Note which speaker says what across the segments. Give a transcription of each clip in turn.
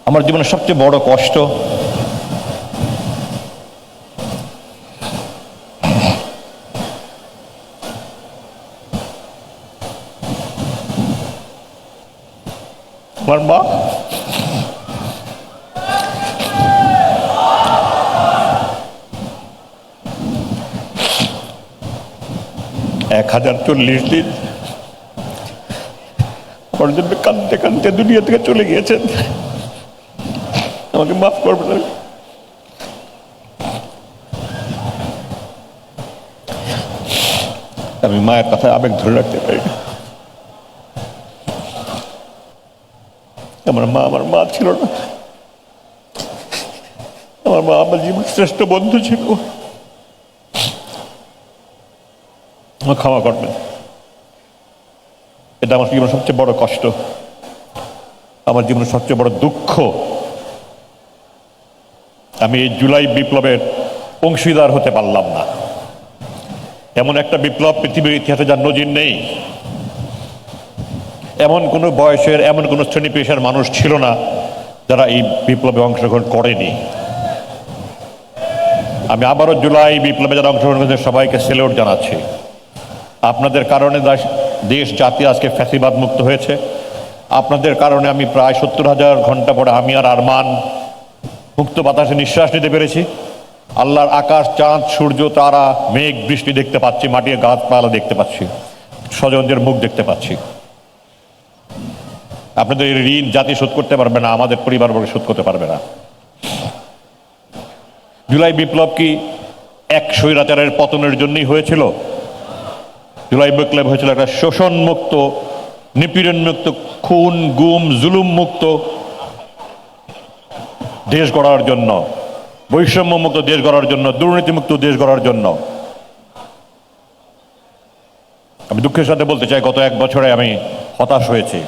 Speaker 1: আমার জীবনের সবচেয়ে বড় কষ্ট আমার মা। 1040 দিন আমার জন্য কাঁদতে কাঁদতে দুনিয়া থেকে চলে গিয়েছেন। আমাকে মাফ করবেন। আমি মায়ের কথা আবেগ ধরে রাখতে পারি না। আমার মা ছিল না। আমার মা আমার জীবনের শ্রেষ্ঠ বন্ধু ছিল। আমার ক্ষমা করবেন। এটা আমার জীবনের সবচেয়ে বড় কষ্ট, আমার জীবনের সবচেয়ে বড় দুঃখ। আমি এই জুলাই বিপ্লবের অংশীদার হতে পারলাম না। এমন একটা বিপ্লব পৃথিবীর ইতিহাসে যার নজির নেই। এমন কোনো বয়সের, এমন কোনো শ্রেণী পেশার মানুষ ছিল না যারা এই বিপ্লবে অংশগ্রহণ করেনি। আমি আবারও জুলাই বিপ্লবে যারা অংশগ্রহণ করেছে সবাইকে সেলুট জানাচ্ছি। আপনাদের কারণে দেশ জাতি আজকে ফ্যাসিবাদ মুক্ত হয়েছে। আপনাদের কারণে আমি প্রায় 70,000 ঘন্টা পরে আমি আর আরমান মুক্ত বাতাসে নিঃশ্বাস নিতে পেরেছি। আল্লাহর আকাশ, চাঁদ, সূর্য, তারা, মেঘ, বৃষ্টি দেখতে পাচ্ছি, মাটির গাছপালা দেখতে পাচ্ছি, স্বজনদের মুখ দেখতে পাচ্ছি। আপনাদের ঋণ জাতি শোধ করতে পারবে না, আমাদের পরিবারবর্গ শোধ করতে পারবে না। জুলাই বিপ্লব কি এক স্বৈরাচারের পতনের জন্যই হয়েছিল? জুলাই বিপ্লব হয়েছিল একটা শোষণ মুক্ত, নিপীড়ন মুক্ত, খুন, গুম, জুলুম মুক্ত দেশ গড়ার জন্য, বৈষম্য মুক্ত দেশ গড়ার জন্য, দুর্নীতিমুক্ত দেশ গড়ার জন্য। আমি দুঃখের সাথে বলতে চাই, গত 1 বছরে আমি হতাশ হয়েছি।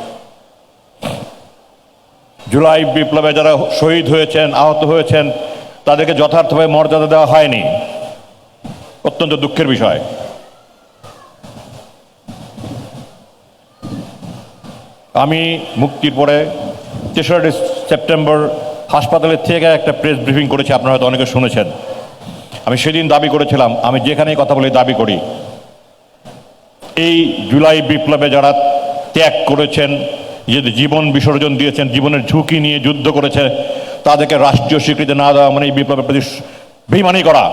Speaker 1: জুলাই বিপ্লবে যারা শহীদ হয়েছেন, আহত হয়েছেন, তাদেরকে যথার্থভাবে মর্যাদা দেওয়া হয়নি। অত্যন্ত দুঃখের বিষয়। আমি মুক্তির পরে 3রা সেপ্টেম্বর হাসপাতালের থেকে একটা প্রেস ব্রিফিং করেছি, আপনারা হয়তো অনেকে শুনেছেন। আমি সেদিন দাবি করেছিলাম, আমি যেখানেই কথা বলি দাবি করি, এই জুলাই বিপ্লবে যারা ত্যাগ করেছেন, নিজেদের জীবন বিসর্জন দিয়েছেন, জীবনের ঝুঁকি নিয়ে যুদ্ধ করেছে, তাদেরকে রাষ্ট্রীয় স্বীকৃতি না দেওয়া মানে এই বিপ্লবের প্রতি বেইমানি করা।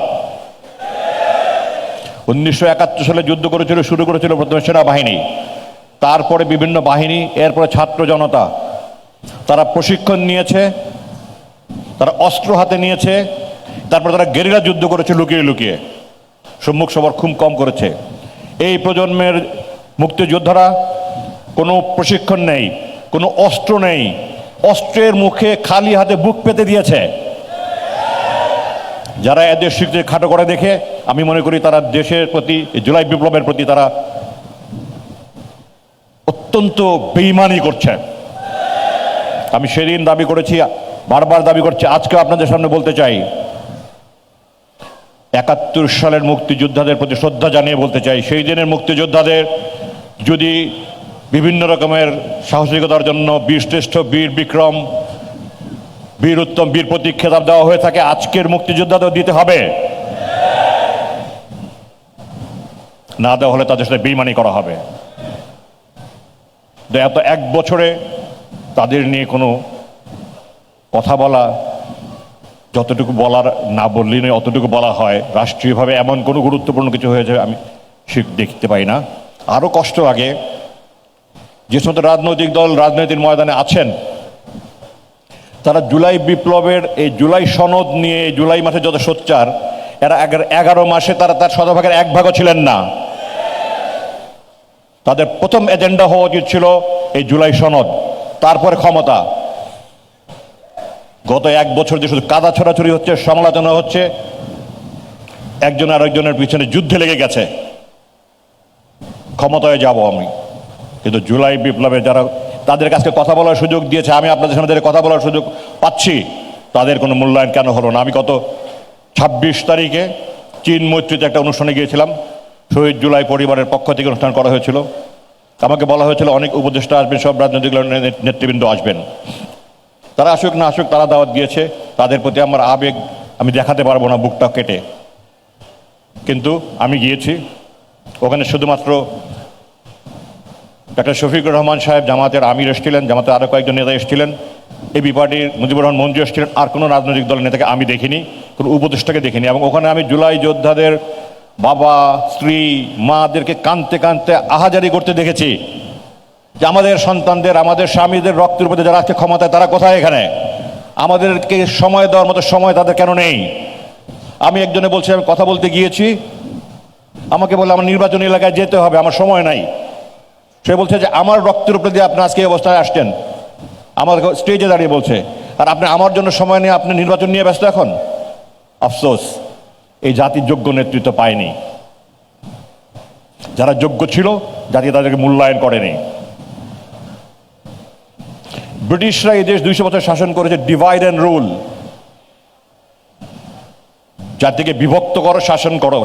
Speaker 1: 1971 সালে যুদ্ধ করেছিল, শুরু করেছিল প্রথমে সেনাবাহিনী, তারপরে বিভিন্ন বাহিনী, এরপরে ছাত্র জনতা। তারা প্রশিক্ষণ নিয়েছে, তারা অস্ত্র হাতে নিয়েছে, তারপরে তারা গেরিলা যুদ্ধ করেছে লুকিয়ে লুকিয়ে, সম্মুখ সবার খুব কম করেছে। এই প্রজন্মের মুক্তিযোদ্ধারা কোনো প্রশিক্ষণ নেই, কোনো অস্ত্র নেই, অস্ত্রের মুখে খালি হাতে বুক পেতে দিয়েছে। যারা এদের স্বীকৃতি খাটো করে দেখে, আমি মনে করি তারা দেশের প্রতি, জুলাই বিপ্লবের প্রতি তারা অত্যন্ত বেইমানি করছে। আমি সেদিন দাবি করেছি, বারবার দাবি করছি, আজকে আপনাদের সামনে বলতে চাই, 71 সালের মুক্তিযোদ্ধাদের প্রতি শ্রদ্ধা জানিয়ে বলতে চাই, সেই দিনের মুক্তিযোদ্ধাদের যদি বিভিন্ন রকমের সাহসিকতার জন্য বীর শ্রেষ্ঠ, বীর বিক্রম, বীর উত্তম, বীর প্রতীক খেতাব দেওয়া হয়ে থাকে, আজকের মুক্তিযোদ্ধাদের দিতে হবে। না দেওয়া হলে তাদের সাথে বেইমানি করা হবে। এত 1 বছরে তাদের নিয়ে কোনো কথা বলা, যতটুকু বলার না বললেই নয় অতটুকু বলা হয়, রাষ্ট্রীয়ভাবে এমন কোনো গুরুত্বপূর্ণ কিছু হয়েছে আমি দেখতে পাই না। আরও কষ্ট লাগে, যে সমস্ত রাজনৈতিক দল রাজনৈতিক ময়দানে আছেন, তারা জুলাই বিপ্লবের এই জুলাই সনদ নিয়ে, জুলাই মাসে যত সোচ্চার, এরা 11 মাসে তারা তার শতভাগের 1 ভাগও ছিলেন না। তাদের প্রথম এজেন্ডা হওয়া উচিত ছিল এই জুলাই সনদ, তারপরে ক্ষমতা। গত 1 বছর যে শুধু কাদা ছড়াছড়ি হচ্ছে, সমালোচনা হচ্ছে, একজন আরেকজনের পিছনে যুদ্ধে লেগে গেছে। ক্ষমতায় যাব আমি, কিন্তু জুলাই বিপ্লবে যারা তাদের কাছে কথা বলার সুযোগ দিয়েছে, আমি আপনাদের সামনে কথা বলার সুযোগ পাচ্ছি, তাদের কোনো মূল্যায়ন কেন হলো না? আমি গত 26 তারিখে চীন মৈত্রীতে একটা অনুষ্ঠানে গিয়েছিলাম, শহীদ জুলাই পরিবারের পক্ষ থেকে অনুষ্ঠান করা হয়েছিল। আমাকে বলা হয়েছিল অনেক উপদেষ্টা আসবেন, সব রাজনৈতিক নেতৃবৃন্দ আসবেন। তারা আসুক না আসুক, তারা দাওয়াত দিয়েছে, তাদের প্রতি আমার আবেগ আমি দেখাতে পারবো না বুকটা কেটে, কিন্তু আমি গিয়েছি। ওখানে শুধুমাত্র ডক্টর শফিকুর রহমান সাহেব, জামাতের আমির এসেছিলেন, জামাতের আরও কয়েকজন নেতা এসেছিলেন, এবি পার্টির মুজিবুর রহমান মঞ্জু এসেছিলেন, আর কোনো রাজনৈতিক দলের নেতাকে আমি দেখিনি, কোনো উপদেষ্টাকে দেখিনি। এবং ওখানে আমি জুলাই যোদ্ধাদের বাবা, স্ত্রী, মাদেরকে কাঁদতে কাঁদতে আহাজারি করতে দেখেছি যে আমাদের সন্তানদের, আমাদের স্বামীদের রক্তের উপরে যারা আজকে ক্ষমতায়, তারা কোথায় এখানে? আমাদেরকে সময় দেওয়ার মতো সময় তাদের কেন নেই? আমি একজনে বলছি, আমি কথা বলতে গিয়েছি, আমাকে বলে আমার নির্বাচনী এলাকায় যেতে হবে, আমার সময় নাই। সে বলছে যে আমার রক্তের উপরে দিয়ে আপনি আজকে এই অবস্থায় আসছেন, আমার স্টেজে দাঁড়িয়ে বলছে, আর আপনি আমার জন্য সময় নিয়ে আপনি নির্বাচন নিয়ে ব্যস্ত এখন। আফসোস, এই জাতির যোগ্য নেতৃত্ব পায়নি। যারা যোগ্য ছিল, জাতি তাদেরকে মূল্যায়ন করেনি। ব্রিটিশরা এই দেশ 200 বছর শাসন করেছে ডিভাইড অ্যান্ড রুল, জাতিকে বিভক্ত করো, শাসন করো।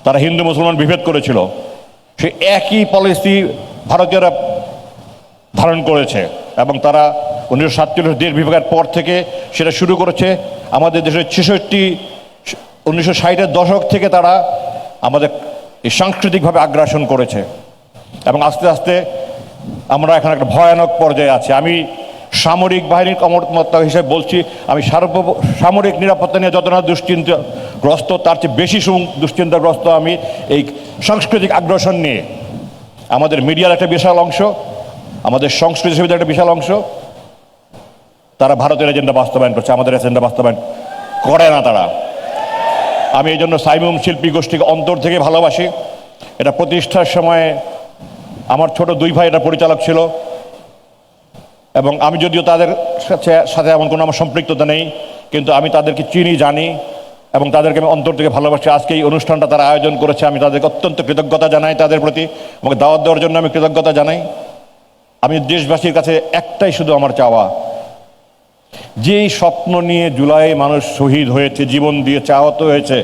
Speaker 1: তারা হিন্দু মুসলমান বিভেদ করেছিল, সে একই পলিসি ভারতীয়রা ধারণ করেছে, এবং তারা 1947 দেশ বিভাগের পর থেকে সেটা শুরু করেছে। আমাদের দেশের 1960-এর দশক থেকে তারা আমাদের এই সাংস্কৃতিকভাবে আগ্রাসন করেছে, এবং আস্তে আস্তে আমরা এখন একটা ভয়ানক পর্যায়ে আছি। আমি সামরিক বাহিনীর কর্মকর্তা হিসেবে বলছি, আমি সামরিক নিরাপত্তা নিয়ে যত না দুশ্চিন্তাগ্রস্ত, তার চেয়ে বেশি দুশ্চিন্তাগ্রস্ত আমি এই সাংস্কৃতিক আগ্রাসন নিয়ে। আমাদের মিডিয়ার একটা বিশাল অংশ, আমাদের সংস্কৃতি সমিতির একটা বিশাল অংশ, তারা ভারতের এজেন্ডা বাস্তবায়ন করছে, আমাদের এজেন্ডা বাস্তবায়ন করে না তারা। আমি এই জন্য সাইমুম শিল্পী গোষ্ঠীকে অন্তর থেকে ভালোবাসি। এটা প্রতিষ্ঠার সময় আমার ছোট 2 ভাই এটা পরিচালক ছিল, এবং আমি যদিও তাদের সাথে এমন কোনো আমার সম্পৃক্ততা নেই, কিন্তু আমি তাদেরকে চিনি, জানি, এবং তাদেরকে আমি অন্তর থেকে ভালোবাসি। আজকে এই অনুষ্ঠানটা তারা আয়োজন করেছে, আমি তাদেরকে অত্যন্ত কৃতজ্ঞতা জানাই। তাদের প্রতি আমাকে দাওয়াত দেওয়ার জন্য আমি কৃতজ্ঞতা জানাই। আমি দেশবাসীর কাছে একটাই শুধু আমার চাওয়া, যেই স্বপ্ন নিয়ে জুলাই মানুষ শহীদ হয়েছে, জীবন দিয়ে আহত হয়েছে,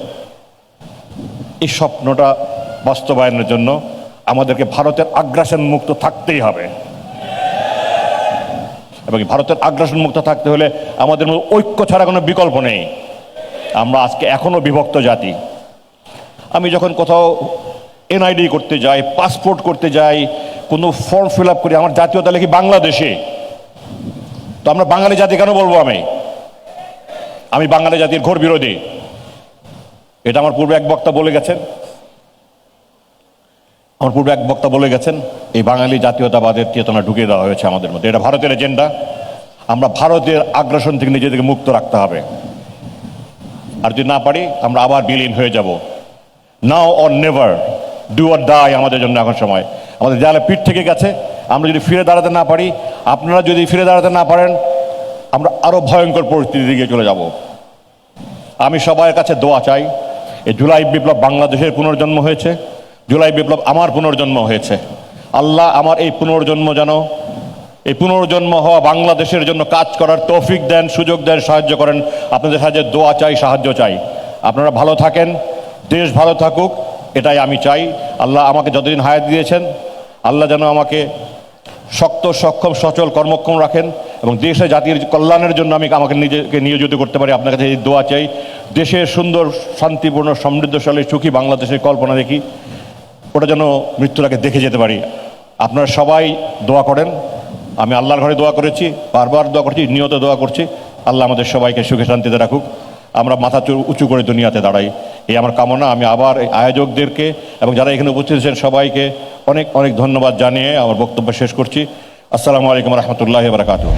Speaker 1: এই স্বপ্নটা বাস্তবায়নের জন্য আমাদেরকে ভারতের আগ্রাসন মুক্ত থাকতেই হবে। এবং ভারতের আগ্রাসন মুক্ত থাকতে হলে আমাদের মধ্যে ঐক্য ছাড়া কোনো বিকল্প নেই। আমরা আজকে এখনো বিভক্ত জাতি। আমি যখন কোথাও এনআইডি করতে যাই, পাসপোর্ট করতে যাই, কোনো ফর্ম ফিল আপ করি, আমার জাতীয়তা লিখি বাংলাদেশে, তো আমরা বাঙালি জাতি কেন বলবো? আমি বাঙালি জাতির ঘোর বিরোধী। এটা আমার পূর্বে এক বক্তা বলে গেছেন, এই বাঙালি জাতীয়তাবাদের চেতনা ঢুকিয়ে দেওয়া হয়েছে আমাদের মধ্যে। এটা ভারতের এজেন্ডা। আমরা ভারতের আগ্রাসন থেকে নিজেদেরকে মুক্ত রাখতে হবে, আর যদি না পারি আমরা আবার বিলীন হয়ে যাব। Now or never, do or die আমাদের জন্য এখন সময়। আমাদের দেয়ালে পিঠ থেকে গেছে, আমরা যদি ফিরে দাঁড়াতে না পারি, আপনারা যদি ফিরে দাঁড়াতে না পারেন, আমরা আরো ভয়ঙ্কর পরিস্থিতির দিকে চলে যাব। আমি সবার কাছে দোয়া চাই। এই জুলাই বিপ্লব বাংলাদেশের পুনর্জন্ম হয়েছে, জুলাই বিপ্লব আমার পুনর্জন্ম হয়েছে। আল্লাহ আমার এই পুনর্জন্ম হওয়া বাংলাদেশের জন্য কাজ করার তৌফিক দেন, সুযোগ দেন, সাহায্য করেন। আপনাদের সাহায্যে দোয়া চাই, সাহায্য চাই। আপনারা ভালো থাকেন, দেশ ভালো থাকুক, এটাই আমি চাই। আল্লাহ আমাকে যতদিন হায়াত দিয়েছেন, আল্লাহ যেন আমাকে শক্ত, সক্ষম, সচল, কর্মক্ষম রাখেন, এবং দেশে জাতির কল্যাণের জন্য আমাকে নিজেকে নিয়োজিত করতে পারি। আপনার কাছে এই দোয়া চাই। দেশের সুন্দর, শান্তিপূর্ণ, সমৃদ্ধশালী, সুখী বাংলাদেশের কল্পনা দেখি, ওটা যেন মৃত্যুর আগে দেখে যেতে পারি। আপনারা সবাই দোয়া করেন। আমি আল্লাহর ঘরে দোয়া করেছি, বারবার দোয়া করছি, নিয়ত দোয়া করছি। আল্লাহ আমাদের সবাইকে সুখে শান্তিতে রাখুক, আমরা মাথা উঁচু করে দুনিয়াতে দাঁড়াই, এই আমার কামনা। আমি আবার এই আয়োজকদেরকে এবং যারা এখানে উপস্থিত আছেন সবাইকে অনেক অনেক ধন্যবাদ জানিয়ে আমার বক্তব্য শেষ করছি। আসসালামু আলাইকুম রহমতুল্লাহি ওয়া বারাকাতুহু।